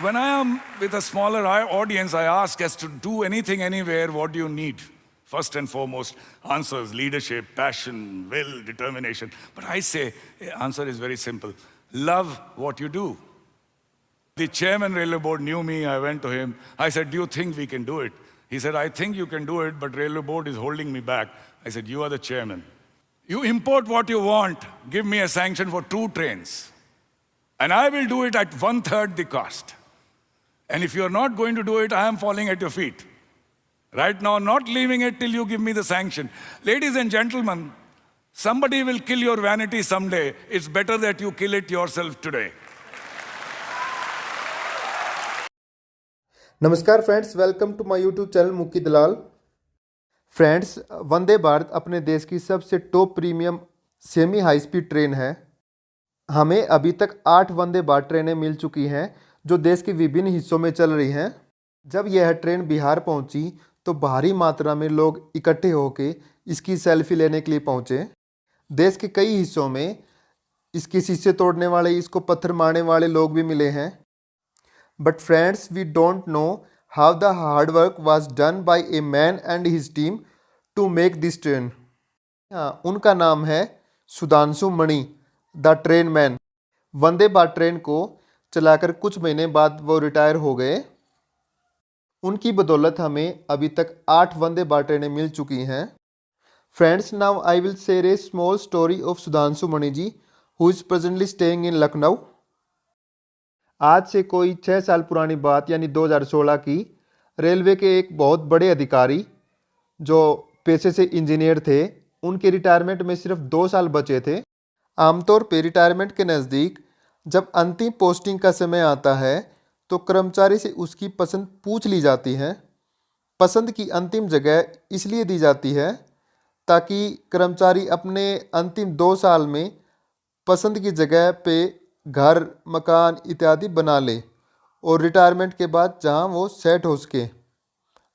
When I am with a smaller audience, I ask as to do anything, anywhere, what do you need? First and foremost, answers, leadership, passion, will, determination. But I say, answer is very simple. Love what you do. The chairman railway board knew me. I went to him. I said, do you think we can do it? He said, I think you can do it, but railway board is holding me back. I said, you are the chairman. You import what you want. Give me a sanction for 2 trains. And I will do it at 1/3 the cost. And if you're not going to do it, I am falling at your feet. Right now, not leaving it till you give me the sanction. Ladies and gentlemen, somebody will kill your vanity someday. It's better that you kill it yourself today. नमस्कार friends, welcome to my YouTube channel Mukki Dalal. Friends, Vande Bharat अपने देश की सबसे top premium semi high speed train है। हमें अभी तक 8 वंदे भारत ट्रेनें मिल चुकी हैं जो देश के विभिन्न हिस्सों में चल रही हैं। जब यह ट्रेन बिहार पहुंची तो भारी मात्रा में लोग इकट्ठे होकर इसकी सेल्फी लेने के लिए पहुंचे। देश के कई हिस्सों में इसके शीशे तोड़ने वाले, इसको पत्थर मारने वाले लोग भी मिले हैं। But friends, we don't know how the hard work was done by a man and his team to make this train. हाँ, उनका नाम है Sudhanshu Mani, the train man. Vande Bharat train को चलाकर कुछ महीने बाद वो रिटायर हो गए। उनकी बदौलत हमें अभी तक 8 वंदे भारत ट्रेनें मिल चुकी हैं। Friends, now I will share a small story of Sudhanshu Mani ji, who is presently staying in Lucknow. आज से कोई 6 साल पुरानी बात, यानी 2016 की। रेलवे के एक बहुत बड़े अधिकारी जो पेशे से इंजीनियर थे, उनके रिटायरमेंट में सिर्फ 2 साल बचे थे। आमतौर पे रिटायरमेंट के नज़दीक जब अंतिम पोस्टिंग का समय आता है तो कर्मचारी से उसकी पसंद पूछ ली जाती है। पसंद की अंतिम जगह इसलिए दी जाती है ताकि कर्मचारी अपने अंतिम 2 साल में पसंद की जगह पे घर, मकान इत्यादि बना ले और रिटायरमेंट के बाद जहां वो सेट हो सके,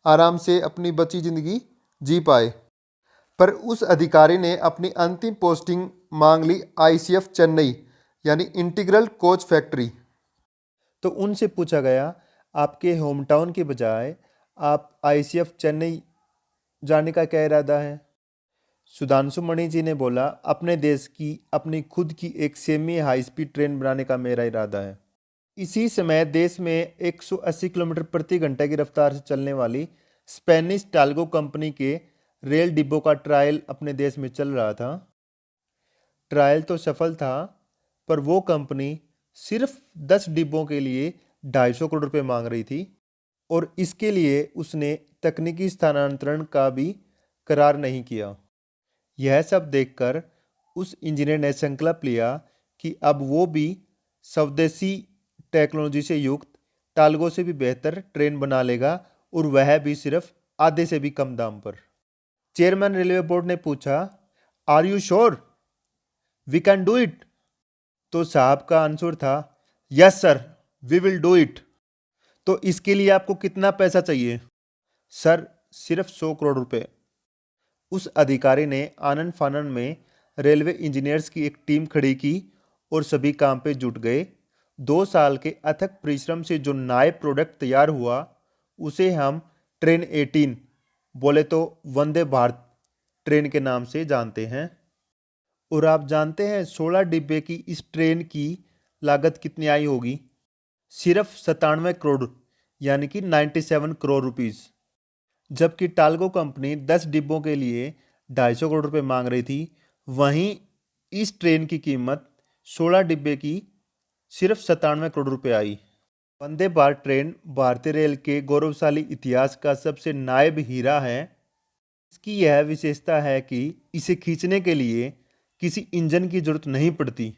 आराम से अपनी बची ज़िंदगी जी पाए। पर उस अधिकारी ने अपनी अंतिम पोस्टिंग मांग ली आईसीएफ चेन्नई, यानी इंटीग्रल कोच फैक्ट्री। तो उनसे पूछा गया, आपके होम टाउन के बजाय आप आईसीएफ चेन्नई जाने का क्या इरादा है? सुधांशु मणि जी ने बोला, अपने देश की अपनी खुद की एक सेमी हाई स्पीड ट्रेन बनाने का मेरा इरादा है। इसी समय देश में 180 किलोमीटर प्रति घंटे की रफ्तार से चलने वाली स्पेनिश टाल्गो कंपनी के रेल डिब्बों का ट्रायल अपने देश में चल रहा था। ट्रायल तो सफल था, पर वो कंपनी सिर्फ 10 डिब्बों के लिए 250 करोड़ रुपये मांग रही थी और इसके लिए उसने तकनीकी स्थानांतरण का भी करार नहीं किया। यह सब देखकर उस इंजीनियर ने संकल्प लिया कि अब वो भी स्वदेशी टेक्नोलॉजी से युक्त टाल्गो से भी बेहतर ट्रेन बना लेगा, और वह भी सिर्फ आधे से भी कम दाम पर। चेयरमैन रेलवे बोर्ड ने पूछा, are you sure we can do it? तो साहब का आंसर था, yes sir, we will do it. तो इसके लिए आपको कितना पैसा चाहिए? सर, सिर्फ 100 करोड़ रुपए। उस अधिकारी ने आनन फानन में रेलवे इंजीनियर्स की एक टीम खड़ी की और सभी काम पे जुट गए। 2 साल के अथक परिश्रम से जो नायब प्रोडक्ट तैयार हुआ उसे हम ट्रेन 18, बोले तो वंदे भारत ट्रेन के नाम से जानते हैं। और आप जानते हैं 16 डिब्बे की इस ट्रेन की लागत कितनी आई होगी? सिर्फ 97 करोड़, यानी कि 97 करोड़ रुपीज़। जबकि टाल्गो कंपनी 10 डिब्बों के लिए 250 करोड़ रुपए मांग रही थी, वहीं इस ट्रेन की कीमत 16 डिब्बे की सिर्फ 97 करोड़ रुपए आई। वंदे भारत ट्रेन भारतीय रेल के गौरवशाली इतिहास का सबसे नायाब हीरा है। इसकी यह विशेषता है कि इसे खींचने के लिए किसी इंजन की जरूरत नहीं पड़ती,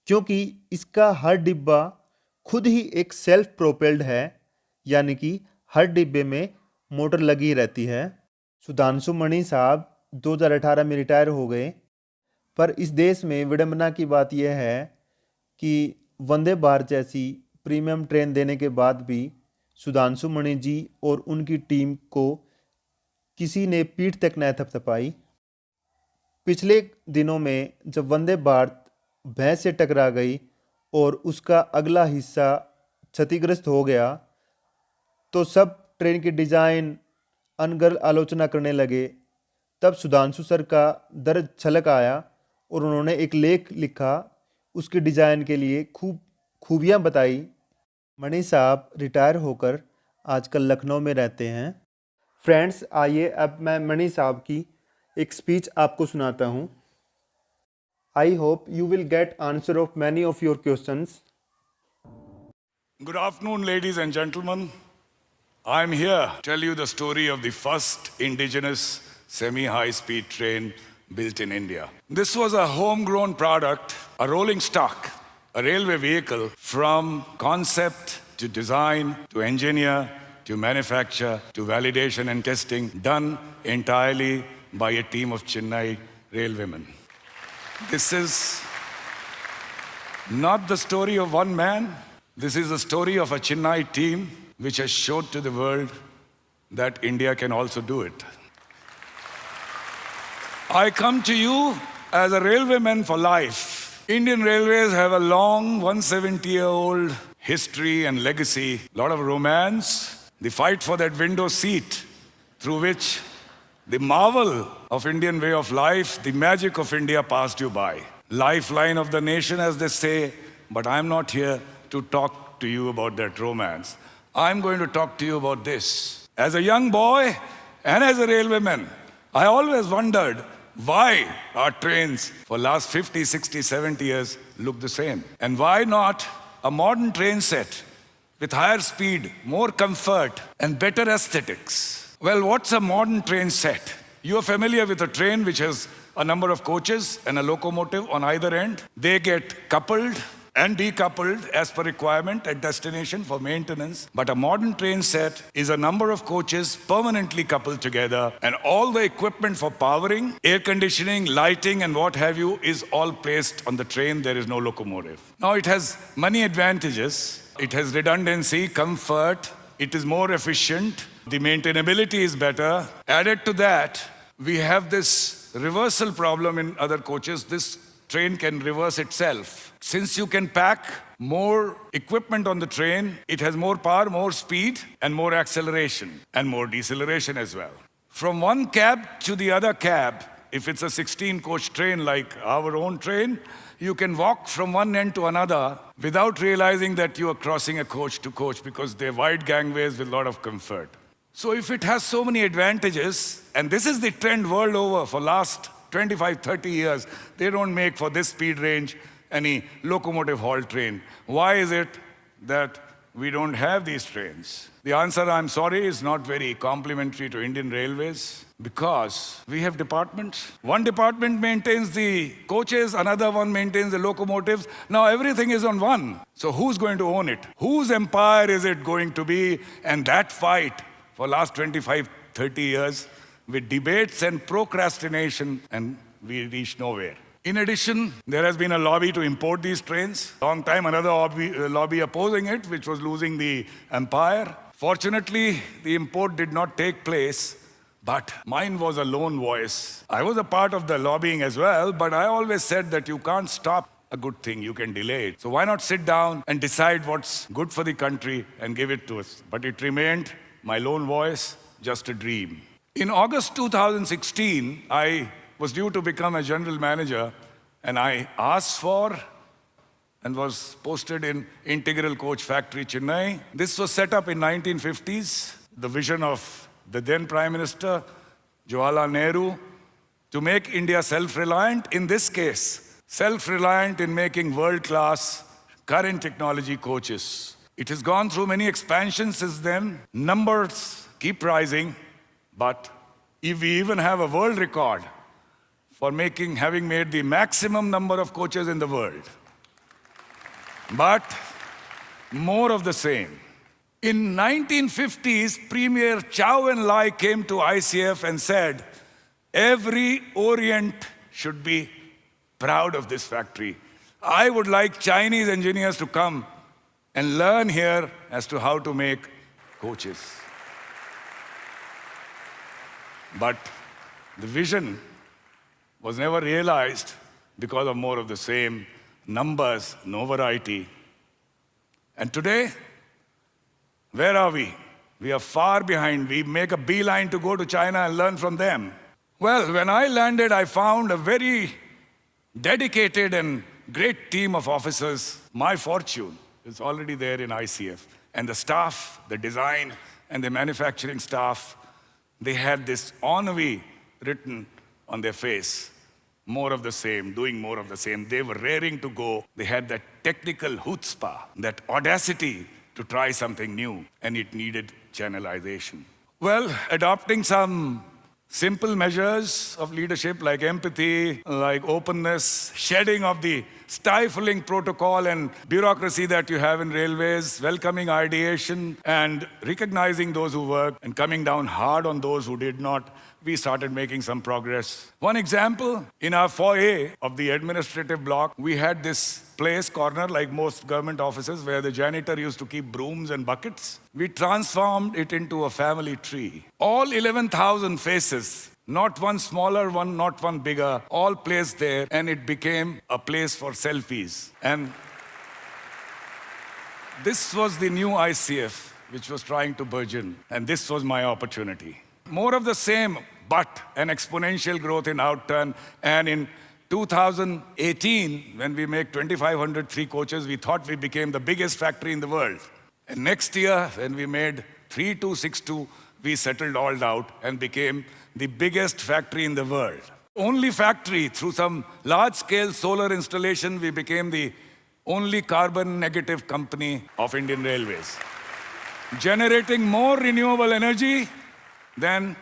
क्योंकि इसका हर डिब्बा खुद ही एक सेल्फ प्रोपेल्ड है, यानी कि हर डिब्बे में मोटर लगी रहती है। सुधांशु मणि साहब 2018 में रिटायर हो गए, पर इस देश में विडंबना की बात यह है कि वंदे भारत जैसी प्रीमियम ट्रेन देने के बाद भी सुधांशु मणि जी और उनकी टीम को किसी ने पीठ तक न थपथपाई। पिछले दिनों में जब वंदे भारत भैंस से टकरा गई और उसका अगला हिस्सा क्षतिग्रस्त हो गया तो सब ट्रेन की डिज़ाइन अनर्गल आलोचना करने लगे। तब सुधांशु सर का दर्द छलक आया और उन्होंने एक लेख लिखा, उसकी डिज़ाइन के लिए खूबियाँ बताई। मणि साहब रिटायर होकर आजकल लखनऊ में रहते हैं। फ्रेंड्स, आइए अब मैं मणि साहब की एक स्पीच आपको सुनाता हूँ। I hope you will get answer of many of your questions. Good afternoon, ladies and gentlemen. I'm here to tell you the story of the first indigenous semi-high-speed train built in India. This was a homegrown product, a rolling stock, a railway vehicle from concept to design to engineer to manufacture to validation and testing, done entirely by a team of Chennai railwaymen. This is not the story of one man. This is the story of a Chennai team which has showed to the world that India can also do it. I come to you as a railwayman for life. Indian Railways have a long 170-year-old history and legacy, a lot of romance, the fight for that window seat through which the marvel of Indian way of life, the magic of India passed you by. Lifeline of the nation, as they say, but I'm not here to talk to you about that romance. I'm going to talk to you about this. As a young boy and as a railwayman, I always wondered why our trains for last 50, 60, 70 years look the same. And why not a modern train set with higher speed, more comfort, and better aesthetics? Well, what's a modern train set? You are familiar with a train which has a number of coaches and a locomotive on either end. They get coupled and decoupled as per requirement at destination for maintenance. But a modern train set is a number of coaches permanently coupled together, and all the equipment for powering, air conditioning, lighting, and what have you is all placed on the train. There is no locomotive. Now, it has many advantages. It has redundancy, comfort, it is more efficient, the maintainability is better. Added to that, we have this reversal problem in other coaches. This train can reverse itself. Since you can pack more equipment on the train, it has more power, more speed, and more acceleration, and more deceleration as well. From one cab to the other cab, if it's a 16-coach train like our own train, you can walk from one end to another without realizing that you are crossing a coach to coach because they're wide gangways with a lot of comfort. So if it has so many advantages, and this is the trend world over for last 25, 30 years, they don't make for this speed range any locomotive haul train. Why is it that we don't have these trains? The answer, I'm sorry, is not very complimentary to Indian Railways because we have departments. One department maintains the coaches, another one maintains the locomotives. Now everything is on one. So who's going to own it? Whose empire is it going to be? And that fight for last 25, 30 years with debates and procrastination, and we reach nowhere. In addition, there has been a lobby to import these trains. Long time, another lobby opposing it, which was losing the empire. Fortunately, the import did not take place, but mine was a lone voice. I was a part of the lobbying as well, but I always said that you can't stop a good thing, you can delay it. So why not sit down and decide what's good for the country and give it to us? But it remained my lone voice, just a dream. In August 2016, I was due to become a general manager, and I asked for and was posted in Integral Coach Factory, Chennai. This was set up in 1950s, the vision of the then Prime Minister, Jawaharlal Nehru, to make India self-reliant, in this case, self-reliant in making world-class current technology coaches. It has gone through many expansions since then. Numbers keep rising, but if we even have a world record for having made the maximum number of coaches in the world. But more of the same. In 1950s, Premier Chow En Lai came to ICF and said, every Orient should be proud of this factory. I would like Chinese engineers to come and learn here as to how to make coaches. But the vision was never realized because of more of the same, numbers, no variety. And today, Where are we? We are far behind. We make a beeline to go to China and learn from them. Well, when I landed, I found a very dedicated and great team of officers. My fortune is already there in ICF. And the staff, the design, and the manufacturing staff, they had this ennui written on their face. More of the same, doing more of the same. They were raring to go. They had that technical chutzpah, that audacity to try something new, and it needed channelization. Well, adopting some simple measures of leadership like empathy, like openness, shedding of the stifling protocol and bureaucracy that you have in railways, welcoming ideation and recognizing those who work and coming down hard on those who did not, we started making some progress. One example, in our foyer of the administrative block, we had this place corner like most government offices where the janitor used to keep brooms and buckets. We transformed it into a family tree. All 11,000 faces, not one smaller one, not one bigger, all placed there, and it became a place for selfies. And this was the new ICF, which was trying to burgeon, and this was my opportunity. More of the same, but an exponential growth in outturn. And in 2018, when we make 2,500 3 coaches, we thought we became the biggest factory in the world. And next year, when we made 3262, we settled all out and became the biggest factory in the world. Only factory, through some large-scale solar installation, we became the only carbon negative company of Indian Railways, generating more renewable energy than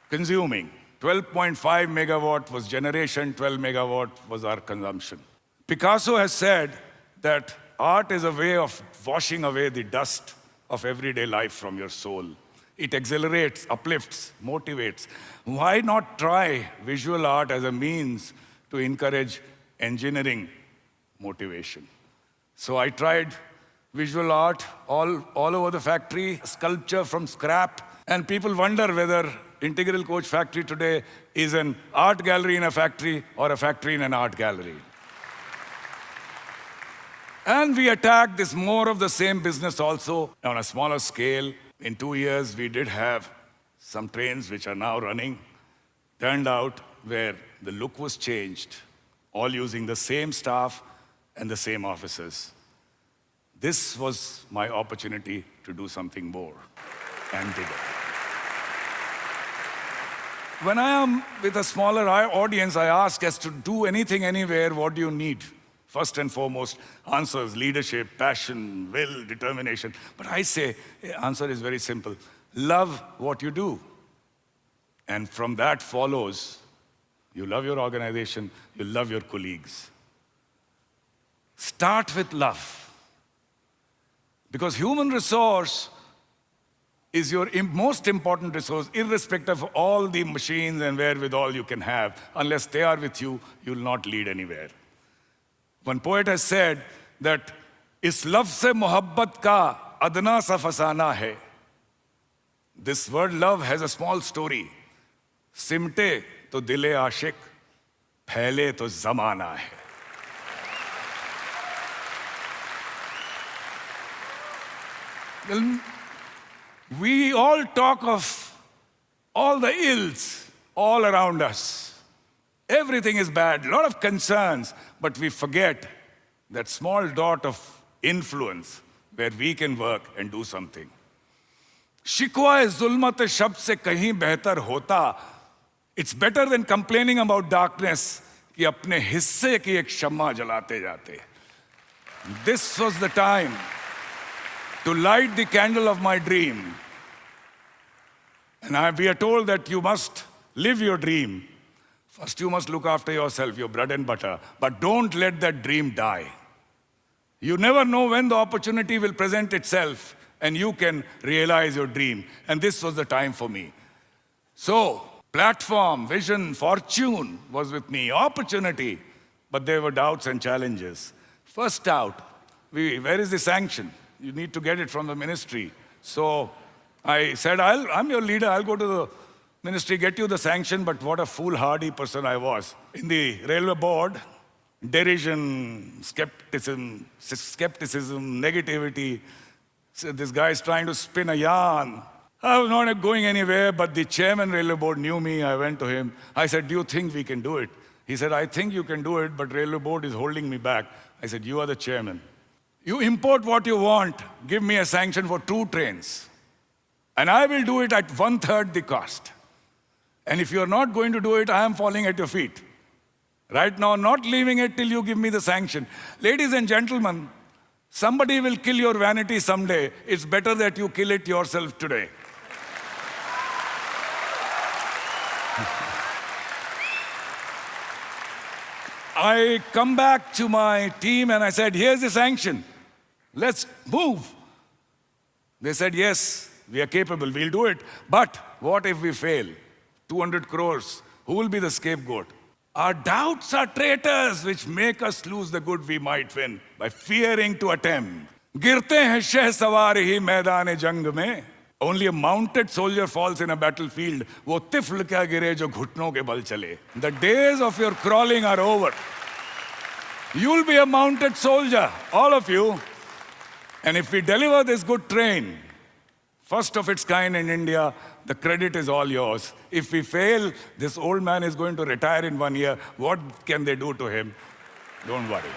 consuming. 12.5 megawatt was generation, 12 megawatt was our consumption. Picasso has said that art is a way of washing away the dust of everyday life from your soul. It exhilarates, uplifts, motivates. Why not try visual art as a means to encourage engineering motivation? So I tried visual art all over the factory, sculpture from scrap, and people wonder whether Integral Coach Factory today is an art gallery in a factory or a factory in an art gallery. And we attacked this more of the same business also on a smaller scale. In 2 years, we did have some trains which are now running. Turned out where the look was changed, all using the same staff and the same officers. This was my opportunity to do something more and bigger. When I am with a smaller audience, I ask as to do anything, anywhere, what do you need? First and foremost, answers, leadership, passion, will, determination. But I say, the answer is very simple. Love what you do. And from that follows, you love your organization, you love your colleagues. Start with love. Because human resource is your most important resource, irrespective of all the machines and wherewithal you can have. Unless they are with you, you will not lead anywhere. One poet has said that, "Is love se mohabbat ka adna sa fasana hai." This word love has a small story. Simte to dile aashik, phaile to zamana hai. Well, we all talk of all the ills all around us. Everything is bad, a lot of concerns, but we forget that small dot of influence where we can work and do something. Shikwa zulmat shabd se kahin behtar hota. It's better than complaining about darkness कि अपने हिस्से की एक शम्मा जलाते जाते. This was the time to light the candle of my dream. And we are told that you must live your dream. First, you must look after yourself, your bread and butter. But don't let that dream die. You never know when the opportunity will present itself and you can realize your dream. And this was the time for me. So, platform, vision, fortune was with me, opportunity. But there were doubts and challenges. First doubt, where is the sanction? You need to get it from the ministry. So I said, I'm your leader. I'll go to the ministry, get you the sanction. But what a foolhardy person I was. In the railway board, derision, skepticism, negativity, So this guy is trying to spin a yarn. I was not going anywhere, but the chairman railway board knew me. I went to him. I said, do you think we can do it? He said, I think you can do it, but railway board is holding me back. I said, you are the chairman. You import what you want. Give me a sanction for 2 trains. And I will do it at 1/3 the cost. And if you are not going to do it, I am falling at your feet. Right now, not leaving it till you give me the sanction. Ladies and gentlemen, somebody will kill your vanity someday. It's better that you kill it yourself today. I come back to my team and I said, here's the sanction. Let's move. They said, yes, we are capable, we'll do it. But what if we fail? 200 crores, who will be the scapegoat? Our doubts are traitors which make us lose the good we might win by fearing to attempt. गिरते हैं शहसवार ही मैदान जंग में. Only a mounted soldier falls in a battlefield. वो तिफल क्या गिरे जो घुटनों के बल चले. The days of your crawling are over. You'll be a mounted soldier, all of you. And if we deliver this good train, first of its kind in India, the credit is all yours. If we fail, this old man is going to retire in 1 year. What can they do to him? Don't worry.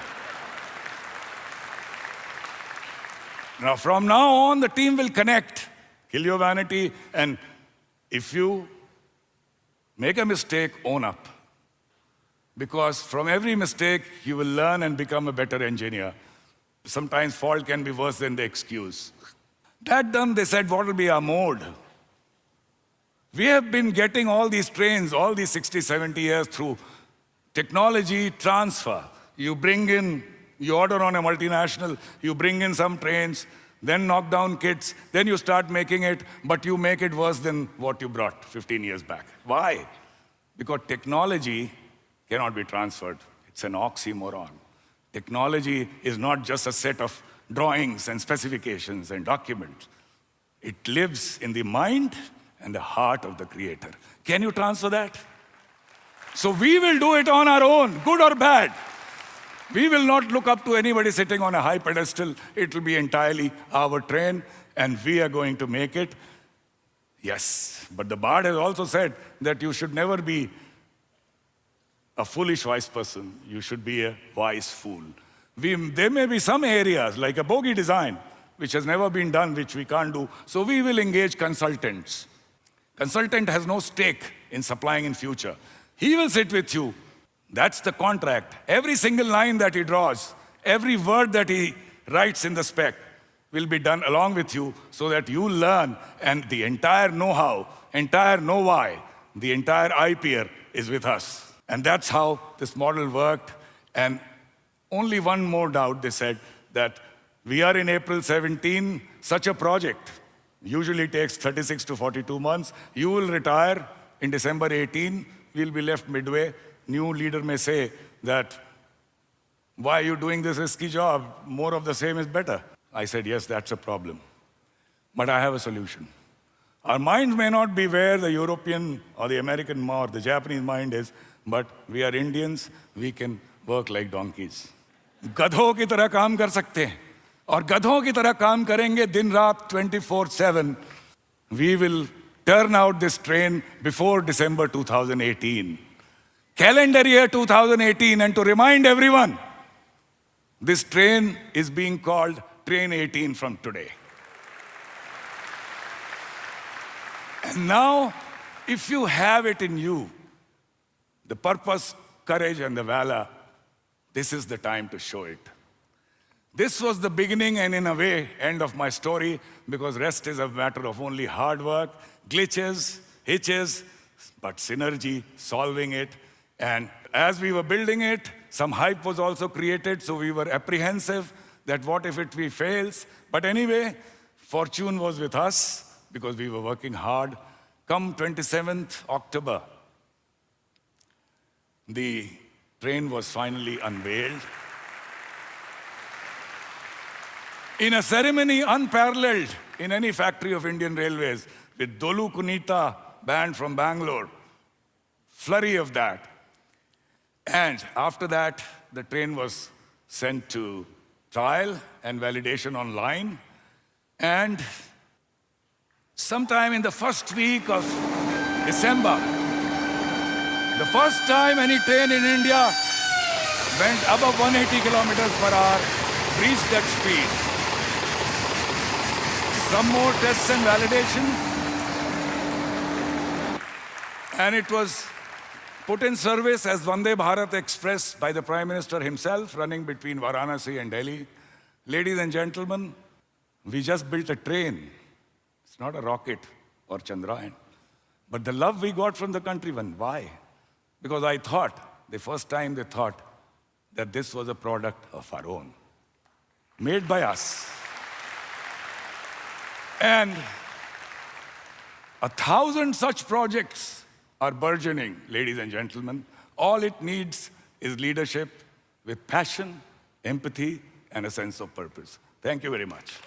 Now, from now on, the team will connect. Kill your vanity, and if you make a mistake, own up. Because from every mistake, you will learn and become a better engineer. Sometimes fault can be worse than the excuse. That done, they said, what will be our mode? We have been getting all these trains, all these 60, 70 years through technology transfer. You bring in, you order on a multinational, you bring in some trains, then knock down kits, then you start making it, but you make it worse than what you brought 15 years back. Why? Because technology cannot be transferred. It's an oxymoron. Technology is not just a set of drawings and specifications and documents. It lives in the mind and the heart of the creator. Can you transfer that? So we will do it on our own, good or bad. We will not look up to anybody sitting on a high pedestal. It will be entirely our train, and we are going to make it. Yes, but the Bard has also said that you should never be a foolish wise person. You should be a wise fool. There may be some areas, like a bogie design, which has never been done, which we can't do. So we will engage consultants. Consultant has no stake in supplying in future. He will sit with you. That's the contract. Every single line that he draws, every word that he writes in the spec will be done along with you so that you learn, and the entire know-how, entire know-why, the entire IPR is with us. And that's how this model worked. And only one more doubt, they said, that we are in April 17, such a project usually takes 36 to 42 months. You will retire in December 18, we'll be left midway. New leader may say that, why are you doing this risky job? More of the same is better. I said, yes, that's a problem. But I have a solution. Our minds may not be where the European or the American or the Japanese mind is, but we are Indians, we can work like donkeys. गधों की तरह काम कर सकते हैं, और गधों की तरह काम करेंगे दिन रात 24/7. We will turn out this train before December 2018. Calendar year 2018, and to remind everyone, this train is being called Train 18 from today. And now, if you have it in you, the purpose, courage, and the valor, this is the time to show it. This was the beginning and, in a way, end of my story, because rest is a matter of only hard work, glitches, hitches, but synergy, solving it. And as we were building it, some hype was also created, so we were apprehensive that what if it fails? But anyway, fortune was with us because we were working hard. Come 27th October, the train was finally unveiled. In a ceremony unparalleled in any factory of Indian Railways, with Dolu Kunita band from Bangalore, flurry of that. And after that, the train was sent to trial and validation online. And sometime in the first week of December, the first time any train in India went above 180 kilometers per hour, reached that speed. Some more tests and validation, and it was put in service as Vande Bharat Express by the Prime Minister himself, running between Varanasi and Delhi. Ladies and gentlemen, we just built a train. It's not a rocket or Chandrayaan. But the love we got from the countrymen, why? Because I thought, the first time they thought, that this was a product of our own, made by us. And 1,000 such projects are burgeoning, ladies and gentlemen. All it needs is leadership with passion, empathy, and a sense of purpose. Thank you very much.